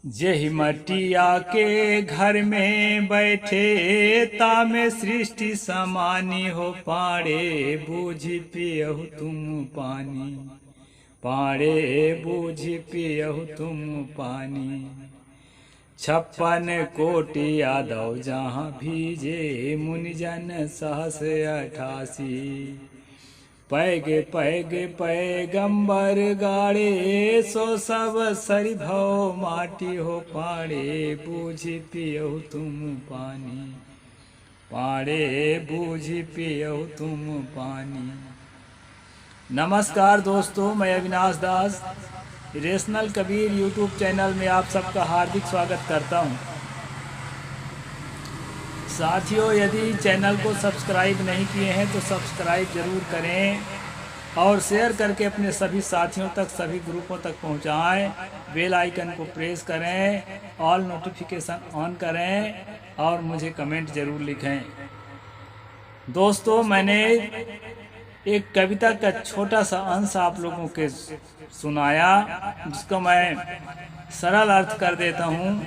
जेहि मटिया के घर में बैठे तामे सृष्टि समानी हो पाड़े बूझि पियहु तुम पानी। पाड़े बूझि पियहु तुम पानी। 56 कोटि यादव जहाँ भीजे मुनिजन सहस 88। पैग पैग पैगंबर गाड़े सो सब सरि भव माटी हो पाड़े बूझि पियहु तुम पानी। पाड़े बूझि पियहु तुम पानी। नमस्कार दोस्तों, मैं अविनाश दास रेशनल कबीर यूट्यूब चैनल में आप सबका हार्दिक स्वागत करता हूं। साथियों, यदि चैनल को सब्सक्राइब नहीं किए हैं तो सब्सक्राइब ज़रूर करें और शेयर करके अपने सभी साथियों तक, सभी ग्रुपों तक पहुंचाएं। बेल आइकन को प्रेस करें, ऑल नोटिफिकेशन ऑन करें और मुझे कमेंट ज़रूर लिखें। दोस्तों, मैंने एक कविता का छोटा सा अंश आप लोगों के सुनाया, जिसको मैं सरल अर्थ कर देता हूँ,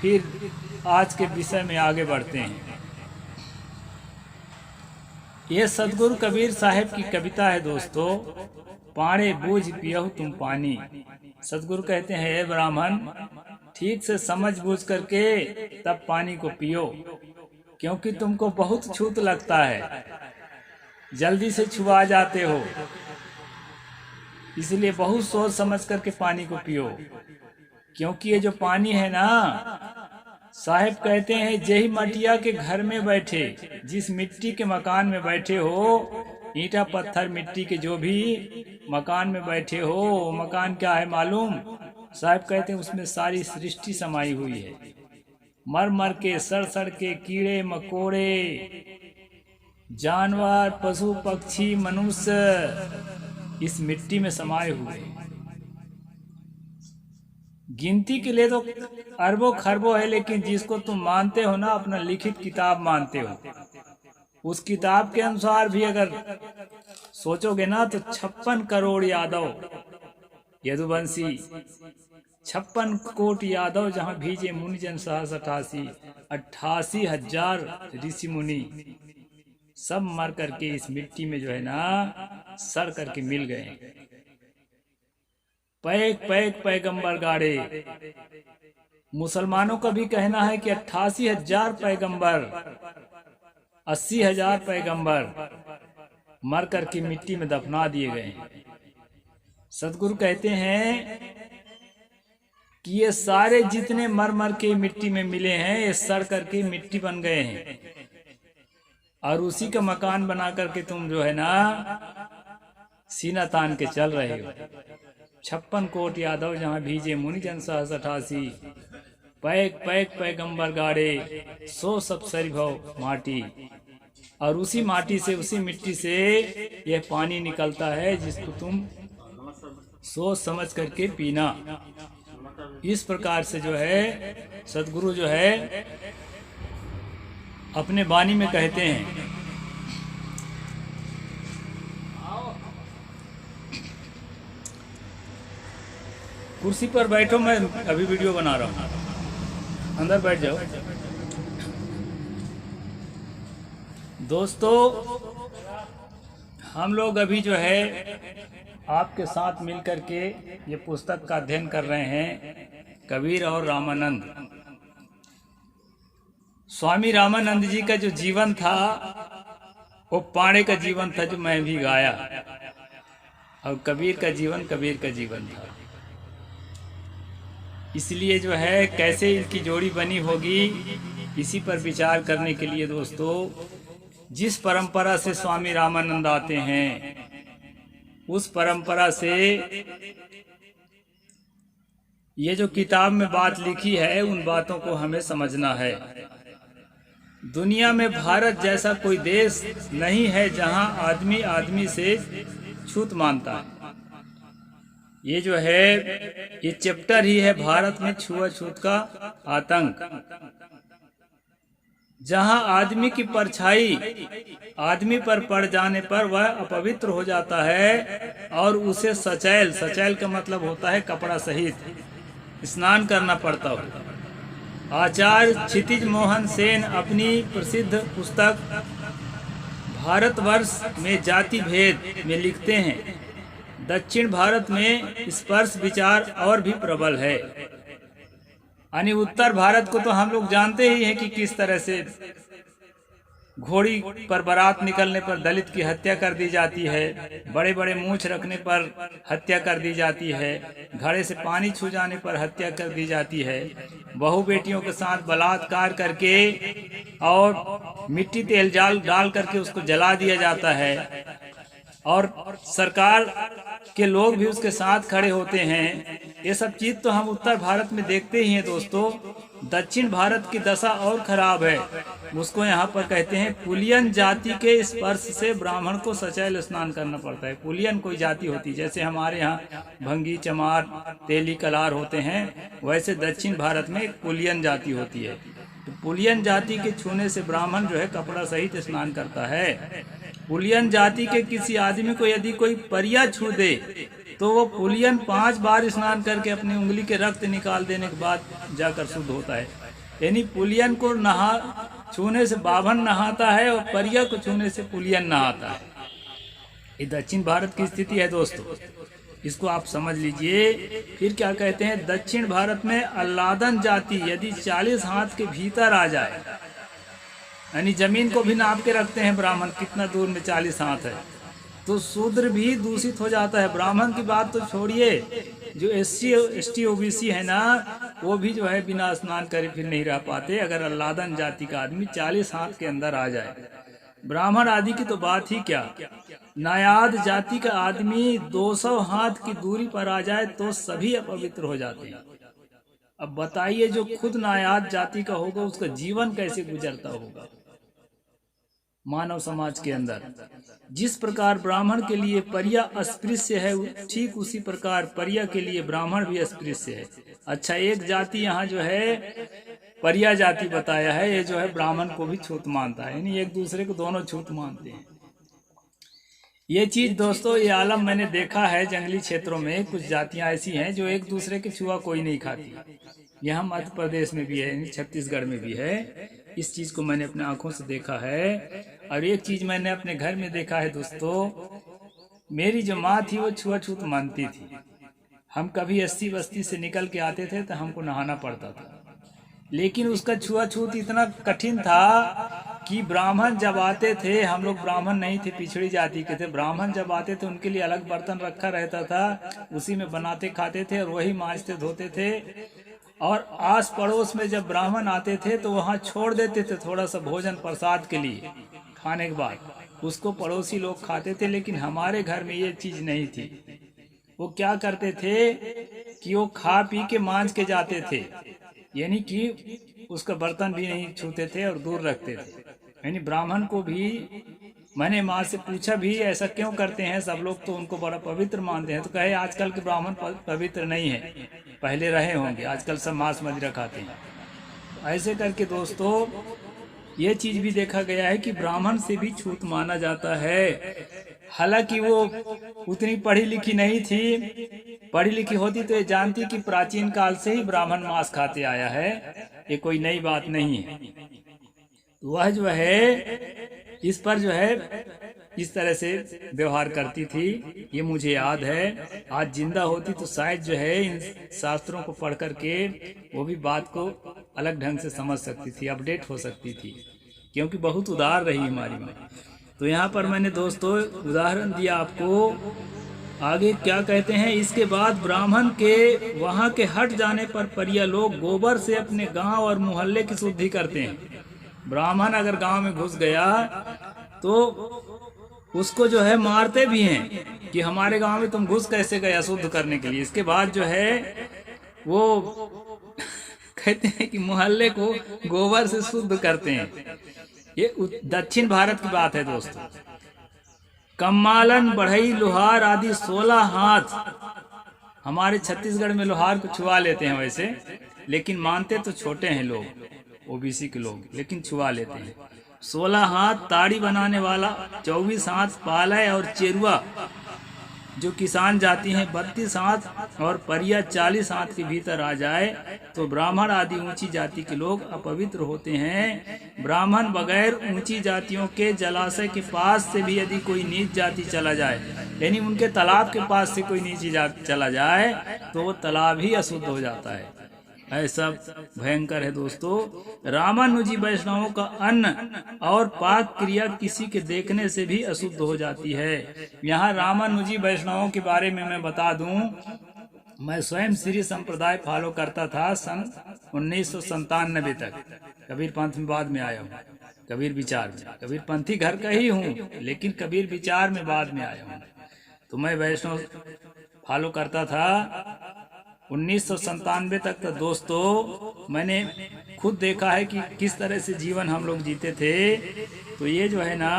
फिर आज के विषय में आगे बढ़ते हैं। ये सदगुरु कबीर साहब की कविता है दोस्तों। पाड़े बूझ पियहु तुम पानी। सदगुरु कहते हैं, हे ब्राह्मण, ठीक से समझ बूझ करके तब पानी को पियो, क्योंकि तुमको बहुत छूत लगता है, जल्दी से छुआ जाते हो, इसलिए बहुत सोच समझ करके पानी को पियो। क्योंकि ये जो पानी है ना, साहब कहते हैं, जेहि मटिया के घर में बैठे, जिस मिट्टी के मकान में बैठे हो, ईंटा पत्थर मिट्टी के जो भी मकान में बैठे हो, मकान क्या है मालूम? साहब कहते हैं उसमें सारी सृष्टि समाई हुई है। मर मर के, सड़ सड़ के, कीड़े मकोड़े, जानवर, पशु पक्षी, मनुष्य इस मिट्टी में समाये हुए। गिनती के लिए तो अरबों खरबों है, लेकिन जिसको तुम मानते हो ना, अपना लिखित किताब मानते हो, उस किताब के अनुसार भी अगर सोचोगे ना तो 56 करोड़ यादव यदुवंशी, 56 कोटि यादव जहाँ भीजे मुनिजन सहस 88। 88,000 ऋषि मुनि सब मर करके इस मिट्टी में जो है ना सड़ करके मिल गए। पैग पैग पैगंबर गाड़े। मुसलमानों का भी कहना है कि 88,000 पैगंबर, 80,000 पैगंबर मर करके मिट्टी में दफना दिए गए। सदगुरु कहते हैं कि ये सारे जितने मर मर के मिट्टी में मिले हैं, ये सड़ करके मिट्टी बन गए हैं, और उसी का मकान बना करके तुम जो है ना सीना तान के चल रहे हो। 56 कोटि यादव जहाँ भीजे मुनिजन सहस 88। पैग पैग पैगंबर गाड़े सो सब सरि भव माटी। और उसी माटी से, उसी मिट्टी से यह पानी निकलता है, जिसको तुम सोच समझ करके पीना। इस प्रकार से जो है सदगुरु जो है अपने वाणी में कहते हैं। कुर्सी पर बैठो, मैं अभी वीडियो बना रहा हूँ, अंदर बैठ जाओ। दोस्तों, हम लोग अभी जो है आपके साथ मिलकर के ये पुस्तक का अध्ययन कर रहे हैं, कबीर और रामानंद। स्वामी रामानंद जी का जो जीवन था वो पाड़े का जीवन था, जो मैं भी गाया, और कबीर का जीवन कबीर का जीवन था। इसलिए जो है कैसे इनकी जोड़ी बनी होगी, इसी पर विचार करने के लिए दोस्तों, जिस परंपरा से स्वामी रामानंद आते हैं, उस परंपरा से ये जो किताब में बात लिखी है, उन बातों को हमें समझना है। दुनिया में भारत जैसा कोई देश नहीं है जहां आदमी आदमी से छूत मानता है। ये जो है, ये चैप्टर ही है भारत में छुआछूत का आतंक, जहां आदमी की परछाई आदमी पर पड़ जाने पर वह अपवित्र हो जाता है और उसे सचैल, सचैल का मतलब होता है कपड़ा सहित, स्नान करना पड़ता हो। आचार्य क्षितिज मोहन सेन अपनी प्रसिद्ध पुस्तक भारतवर्ष में जाति भेद में लिखते हैं, दक्षिण भारत में स्पर्श विचार और भी प्रबल है। यानी उत्तर भारत को तो हम लोग जानते ही हैं कि किस तरह से घोड़ी पर बारात निकलने पर दलित की हत्या कर दी जाती है, बड़े बड़े मूंछ रखने पर हत्या कर दी जाती है, घड़े से पानी छू जाने पर हत्या कर दी जाती है, बहू बेटियों के साथ बलात्कार करके और मिट्टी तेल जाल डाल करके उसको जला दिया जाता है, और सरकार के लोग भी उसके साथ खड़े होते हैं। ये सब चीज तो हम उत्तर भारत में देखते ही हैं दोस्तों। दक्षिण भारत की दशा और खराब है। उसको यहाँ पर कहते हैं पुलियन जाति के स्पर्श से ब्राह्मण को सचैल स्नान करना पड़ता है। पुलियन कोई जाति होती है, जैसे हमारे यहाँ भंगी, चमार, तेली, कलार होते हैं, वैसे दक्षिण भारत में एक पुलियन जाति होती है। तो पुलियन जाति के छूने से ब्राह्मण जो है कपड़ा सहित स्नान करता है। पुलियन जाति के किसी आदमी को यदि कोई परिया छू दे तो वो पुलियन 5 बार स्नान करके अपनी उंगली के रक्त निकाल देने के बाद जाकर शुद्ध होता है। यानी पुलियन को छूने से बाभन नहाता है और परिया को छूने से पुलियन नहाता है। ये दक्षिण भारत की स्थिति है दोस्तों, इसको आप समझ लीजिए। फिर क्या कहते हैं, दक्षिण भारत में अल्लादन जाति यदि 40 हाथ के भीतर आ जाए, यानी जमीन को भी नाप के रखते हैं ब्राह्मण कितना दूर में 40 हाथ है, तो शूद्र भी दूषित हो जाता है। ब्राह्मण की बात तो छोड़िए, जो SC OBC है ना, वो भी जो है बिना स्नान करे फिर नहीं रह पाते अगर अल्लादन जाति का आदमी 40 हाथ के अंदर आ जाए। ब्राह्मण आदि की तो बात ही क्या, नायाद जाति का आदमी 200 हाथ की दूरी पर आ जाए तो सभी अपवित्र हो जाते हैं। अब बताइए, जो खुद नायाद जाति का होगा उसका जीवन कैसे गुजरता होगा मानव समाज के अंदर। जिस प्रकार ब्राह्मण के लिए परिया अस्पृश्य है, ठीक उसी प्रकार परिया के लिए ब्राह्मण भी अस्पृश्य है। अच्छा, एक जाति यहाँ जो है परिया जाति बताया है, ये जो है ब्राह्मण को भी छूत मानता है, यानी एक दूसरे को दोनों छूत मानते हैं। ये चीज दोस्तों, ये आलम मैंने देखा है जंगली क्षेत्रों में। कुछ जातियां ऐसी हैं जो एक दूसरे के छुआ कोई नहीं खाती। यहाँ मध्य प्रदेश में भी है, छत्तीसगढ़ में भी है। इस चीज को मैंने अपने आंखों से देखा है। और एक चीज मैंने अपने घर में देखा है दोस्तों, मेरी जो माँ थी वो छुआछूत मानती थी। हम कभी 80 बस्ती से निकल के आते थे तो हमको नहाना पड़ता था, लेकिन उसका छुआछूत इतना कठिन था कि ब्राह्मण जब आते थे, हम लोग ब्राह्मण नहीं थे, पिछड़ी जाति के थे, ब्राह्मण जब आते थे उनके लिए अलग बर्तन रखा रहता था, उसी में बनाते खाते थे और वही मांजते धोते थे। और आस पड़ोस में जब ब्राह्मण आते थे तो वहाँ छोड़ देते थे थोड़ा सा भोजन प्रसाद के लिए, खाने के बाद उसको पड़ोसी लोग खाते थे। लेकिन हमारे घर में ये चीज नहीं थी। वो क्या करते थे कि वो खा पी के मांज के जाते थे, यानी कि उसका बर्तन भी नहीं छूते थे और दूर रखते थे। यानी ब्राह्मण को भी मैंने माँ से पूछा भी, ऐसा क्यों करते हैं सब लोग, तो उनको बड़ा पवित्र मानते हैं। तो कहे आजकल के ब्राह्मण पवित्र नहीं है, पहले रहे होंगे, आजकल सब मांस मदिरा खाते हैं। ऐसे करके दोस्तों ये चीज भी देखा गया है कि ब्राह्मण से भी छूत माना जाता है। हालांकि वो उतनी पढ़ी लिखी नहीं थी, पढ़ी लिखी होती तो ये जानती कि प्राचीन काल से ही ब्राह्मण मांस खाते आया है, ये कोई नई बात नहीं है। वह जो है इस पर जो है इस तरह से व्यवहार करती थी, ये मुझे याद है। आज जिंदा होती तो शायद जो है इन शास्त्रों को पढ़ करके वो भी बात को अलग ढंग से समझ सकती थी, अपडेट हो सकती थी, क्योंकि बहुत उदार रही हमारी माँ। तो यहाँ पर मैंने दोस्तों उदाहरण दिया आपको। आगे क्या कहते हैं, इसके बाद ब्राह्मण के वहाँ के हट जाने पर परिया लोग गोबर से अपने गांव और मोहल्ले की शुद्धि करते हैं। ब्राह्मण अगर गांव में घुस गया तो उसको जो है मारते भी हैं कि हमारे गांव में तुम घुस कैसे गया शुद्ध करने के लिए। इसके बाद जो है वो कहते हैं कि मोहल्ले को गोबर से शुद्ध करते हैं। ये दक्षिण भारत की बात है दोस्तों। कम्मालन, बढ़ई, लोहार आदि 16 हाथ, हमारे छत्तीसगढ़ में लोहार को छुआ लेते हैं वैसे, लेकिन मानते तो छोटे हैं लोग, OBC के लोग, लेकिन छुआ लेते हैं। 16 हाथ ताड़ी बनाने वाला, 24 हाथ पालय और चेरुआ, जो किसान जाति हैं 32 हाथ और परिया 40 हाथ के भीतर आ जाए तो ब्राह्मण आदि ऊंची जाति के लोग अपवित्र होते हैं। ब्राह्मण बगैर ऊंची जातियों के जलाशय के पास से भी यदि कोई नीच जाति चला जाए, यानी उनके तालाब के पास से कोई नीची जाति चला जाए तो वो तालाब ही अशुद्ध हो जाता है। ऐसा भयंकर है दोस्तों। रामानुजी वैष्णवों का अन्न और पाक क्रिया किसी के देखने से भी अशुद्ध हो जाती है। यहाँ रामानुजी वैष्णवों के बारे में मैं बता दूं, मैं स्वयं श्री संप्रदाय फॉलो करता था सन 1997 तक। कबीर पंथ में बाद में आया हूँ, कबीर विचार में। कबीर पंथी घर का ही हूँ, लेकिन कबीर विचार में बाद में आया हूँ। तो मैं वैष्णव फॉलो करता था 1997 तक। तो दोस्तों मैंने खुद देखा है कि किस तरह से जीवन हम लोग जीते थे। तो ये जो है ना,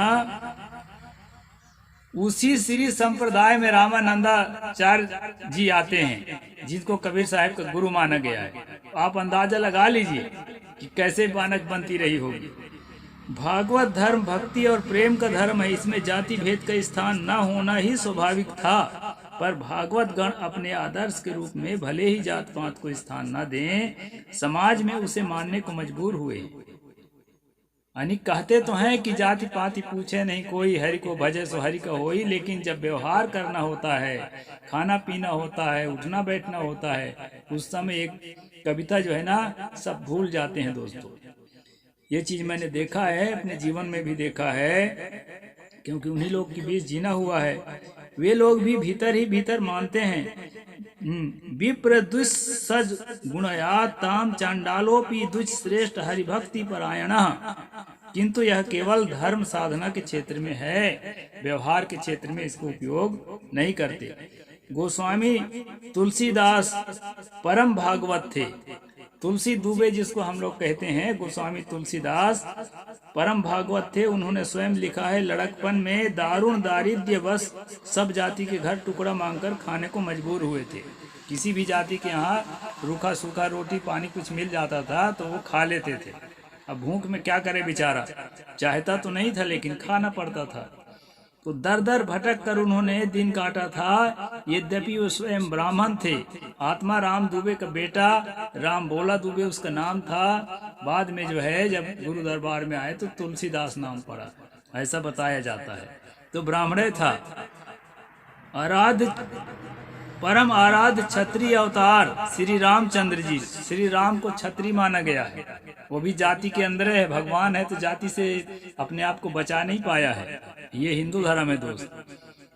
उसी श्री संप्रदाय में रामानंदाचार्य जी आते हैं, जिनको कबीर साहब का गुरु माना गया है। आप अंदाजा लगा लीजिए कि कैसे मानक बनती रही होगी। भागवत धर्म भक्ति और प्रेम का धर्म है, इसमें जाति भेद का स्थान न होना ही स्वाभाविक था। पर भागवत गण अपने आदर्श के रूप में भले ही जात पात को स्थान न दें, समाज में उसे मानने को मजबूर हुए। यानी कहते तो हैं कि जाति पाति पूछे नहीं कोई, हरि को भजे सो हरि का होई, लेकिन जब व्यवहार करना होता है, खाना पीना होता है, उठना बैठना होता है, उस समय एक कविता जो है ना, सब भूल जाते हैं दोस्तों। ये चीज मैंने देखा है, अपने जीवन में भी देखा है, क्योंकि उन्हीं लोग के बीच जीना हुआ है। वे लोग भी भीतर ही भीतर मानते हैं, विप्र दुस्सज गुणया ताम चांडालोपी दुष्श्रेष्ठ हरिभक्ति परायण। किंतु यह केवल धर्म साधना के क्षेत्र में है, व्यवहार के क्षेत्र में इसको उपयोग नहीं करते। गोस्वामी तुलसीदास परम भागवत थे। तुलसी दुबे जिसको हम लोग कहते हैं, गोस्वामी तुलसीदास परम भागवत थे। उन्होंने स्वयं लिखा है, लड़कपन में दारुण दारिद्र्य बस सब जाति के घर टुकड़ा मांगकर खाने को मजबूर हुए थे। किसी भी जाति के यहाँ रूखा सूखा रोटी पानी कुछ मिल जाता था तो वो खा लेते थे। अब भूख में क्या करे बेचारा, चाहता तो नहीं था लेकिन खाना पड़ता था। तो दर दर भटक कर उन्होंने दिन काटा था। यद्यपि वो स्वयं ब्राह्मण थे। आत्मा राम दुबे का बेटा राम बोला दुबे उसका नाम था। बाद में जो है जब गुरु दरबार में आए तो तुलसीदास नाम पड़ा, ऐसा बताया जाता है। तो ब्राह्मण था। आराध्य परम आराध्य क्षत्रिय अवतार श्री रामचंद्र जी, श्री राम को क्षत्रिय माना गया है। वो भी जाति के अंदर है, भगवान है तो जाति से अपने आप को बचा नहीं पाया है। ये हिंदू धर्म है दोस्त।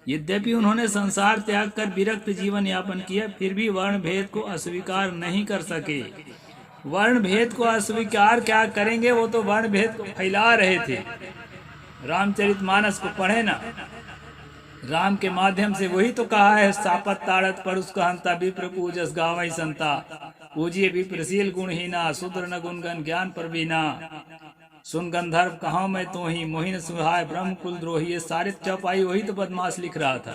यद्यपि उन्होंने संसार त्याग कर विरक्त जीवन यापन किया, फिर भी वर्ण भेद को अस्वीकार नहीं कर सके। वर्ण भेद को अस्वीकार क्या करेंगे, वो तो वर्ण भेद को फैला रहे थे। रामचरितमानस को पढ़े ना, राम के माध्यम से वही तो कहा है, सापत ताड़त पर उसका हंता विप्र पूजस गावई संता, पूजिए विप्रशील गुणहीना, शूद्र न गुणगन ज्ञान पर बीना, सुन गंधर्व कहा मैं तो ही, मोहिन सुहाय ब्रह्म कुल द्रोही। ये सारे चौपाई वही तो बदमाश लिख रहा था।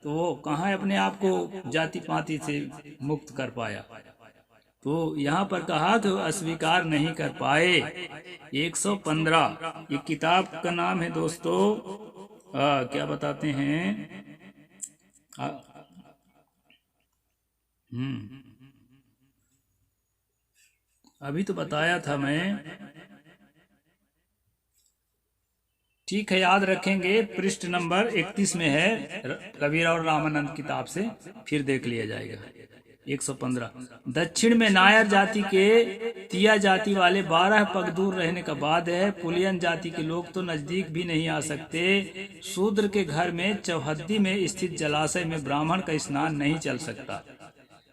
तो वो कहाँ अपने आप को जाति पाति से मुक्त कर पाया। तो यहाँ पर कहा तो अस्वीकार नहीं कर पाए। 115 ये किताब का नाम है दोस्तों। क्या बताते हैं, अभी तो बताया था मैं, ठीक है याद रखेंगे। पृष्ठ नंबर 31 में है, कबीर और रामानंद किताब से फिर देख लिया जाएगा। 115 दक्षिण में नायर जाति के तिया जाति वाले 12 पग दूर रहने का बाद है। पुलियन जाति के लोग तो नजदीक भी नहीं आ सकते। शूद्र के घर में चौहद्दी में स्थित जलाशय में ब्राह्मण का स्नान नहीं चल सकता,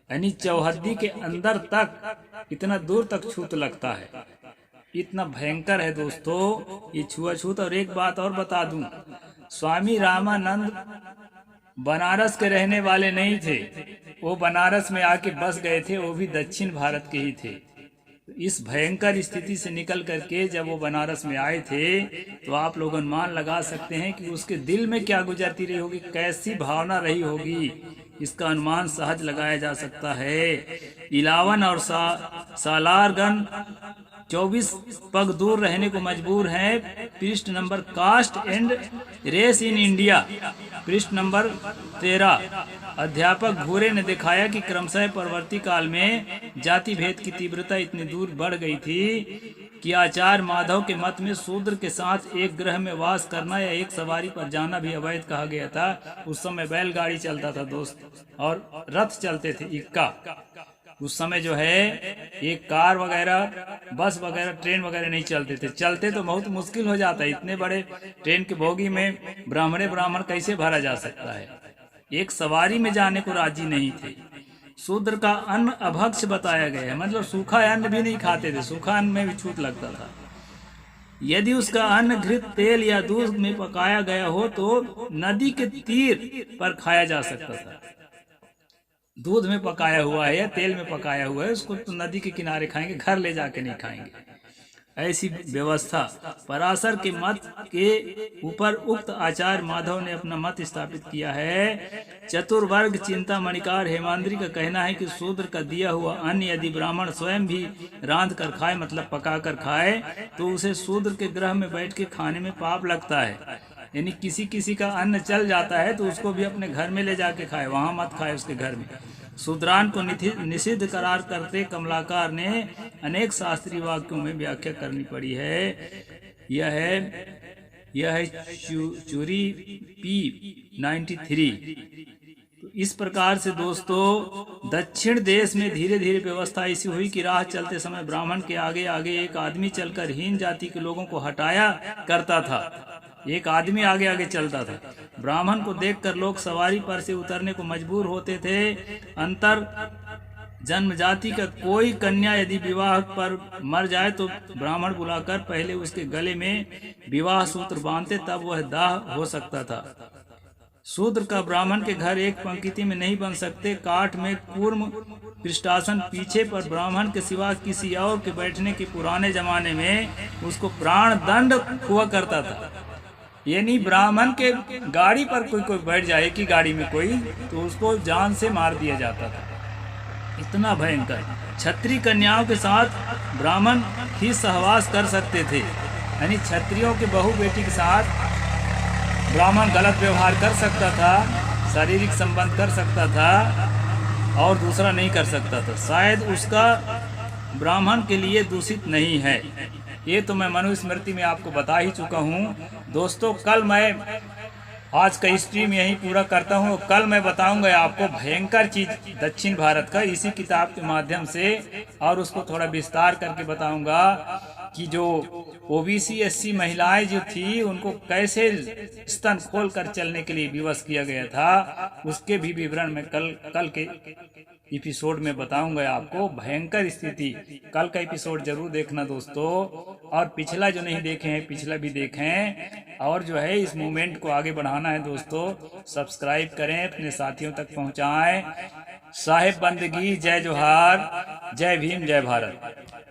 यानी चौहद्दी के अंदर तक इतना दूर तक छूत लगता है। इतना भयंकर है दोस्तों ये छुआछूत। और एक बात और बता दूं, स्वामी रामानंद बनारस के रहने वाले नहीं थे, वो बनारस में आके बस गए थे, वो भी दक्षिण भारत के ही थे। इस भयंकर स्थिति से निकल करके जब वो बनारस में आए थे तो आप लोग अनुमान लगा सकते हैं कि उसके दिल में क्या गुजरती रही होगी, कैसी भावना रही होगी। इसका अनुमान सहज लगाया जा सकता है। इलावन और सालारगन 24 पग दूर रहने को मजबूर हैं। पृष्ठ number caste and race in India, पृष्ठ नंबर 13। अध्यापक घूरे ने दिखाया कि क्रमशः परवर्ती काल में जाति भेद की तीव्रता इतनी दूर बढ़ गई थी कि आचार्य माधव के मत में शूद्र के साथ एक ग्रह में वास करना या एक सवारी पर जाना भी अवैध कहा गया था। उस समय बैलगाड़ी चलता था दोस्त, और रथ चलते थे इक्का। उस समय जो है ये कार वगैरह, बस वगैरह, ट्रेन वगैरह नहीं चलते थे। चलते तो बहुत मुश्किल हो जाता है, इतने बड़े ट्रेन के बोगी में ब्राह्मण कैसे भरा जा सकता है। एक सवारी में जाने को राजी नहीं थे। शूद्र का अन्न अभक्ष बताया गया है, मतलब सूखा अन्न भी नहीं खाते थे, सूखा अन्न में भी छूत लगता था। यदि उसका अन्न घृत, तेल या दूध में पकाया गया हो तो नदी के तीर पर खाया जा सकता था। दूध में पकाया हुआ है या तेल में पकाया हुआ है, उसको तो नदी के किनारे खाएंगे, घर ले जाके नहीं खाएंगे। ऐसी व्यवस्था पराशर के मत के ऊपर उक्त आचार्य माधव ने अपना मत स्थापित किया है। चतुर्वर्ग चिंता मणिकार हेमाद्रि का कहना है कि शूद्र का दिया हुआ अन्न यदि ब्राह्मण स्वयं भी रांध कर खाए, मतलब पका कर खाए, तो उसे शूद्र के ग्रह में बैठ के खाने में पाप लगता है। यानी किसी किसी का अन्न चल जाता है तो उसको भी अपने घर में ले जाके खाए, वहां मत खाए उसके घर में। शूद्रान को निषिद्ध करार करते कमलाकार ने अनेक शास्त्रीय वाक्यों में व्याख्या करनी पड़ी है। यह है चूरी P93। तो इस प्रकार से दोस्तों दक्षिण देश में धीरे धीरे व्यवस्था ऐसी हुई कि राह चलते समय ब्राह्मण के आगे आगे एक आदमी चलकर हीन जाति के लोगों को हटाया करता था। एक आदमी आगे आगे चलता था। ब्राह्मण को देखकर लोग सवारी पर से उतरने को मजबूर होते थे। अंतर जन्म जाति का कोई कन्या यदि विवाह पर मर जाए तो ब्राह्मण बुलाकर पहले उसके गले में विवाह सूत्र बांधते, तब वह दाह हो सकता था। शूद्र का ब्राह्मण के घर एक पंक्ति में नहीं बन सकते। काठ में कूर्म पृष्ठासन पीछे पर ब्राह्मण के सिवा किसी और के बैठने के पुराने जमाने में उसको प्राण दंड हुआ करता था। यानी ब्राह्मण के गाड़ी पर कोई बैठ जाए कि गाड़ी में कोई, तो उसको जान से मार दिया जाता था। इतना भयंकर। क्षत्रिय कन्याओं के साथ ब्राह्मण ही सहवास कर सकते थे, यानी क्षत्रियों के बहू बेटी के साथ ब्राह्मण गलत व्यवहार कर सकता था, शारीरिक संबंध कर सकता था, और दूसरा नहीं कर सकता था। शायद उसका ब्राह्मण के लिए दूषित नहीं है। ये तो मैं मनुस्मृति में आपको बता ही चुका हूँ। दोस्तों कल मैं आज का स्ट्रीम यहीं पूरा करता हूँ। कल मैं बताऊंगा आपको भयंकर चीज दक्षिण भारत का, इसी किताब के माध्यम से, और उसको थोड़ा विस्तार करके बताऊंगा कि जो ओबीसी एससी महिलाएं जो थी उनको कैसे स्तन खोल कर चलने के लिए विवश किया गया था, उसके भी विवरण मैं कल के एपिसोड में बताऊंगा आपको। भयंकर स्थिति। कल का एपिसोड जरूर देखना दोस्तों, और पिछला जो नहीं देखे हैं पिछला भी देखें। और जो है इस मूवमेंट को आगे बढ़ाना है दोस्तों, सब्सक्राइब करें, अपने साथियों तक पहुंचाएं। साहिब बंदगी, जय जोहार, जय भीम, जय भारत।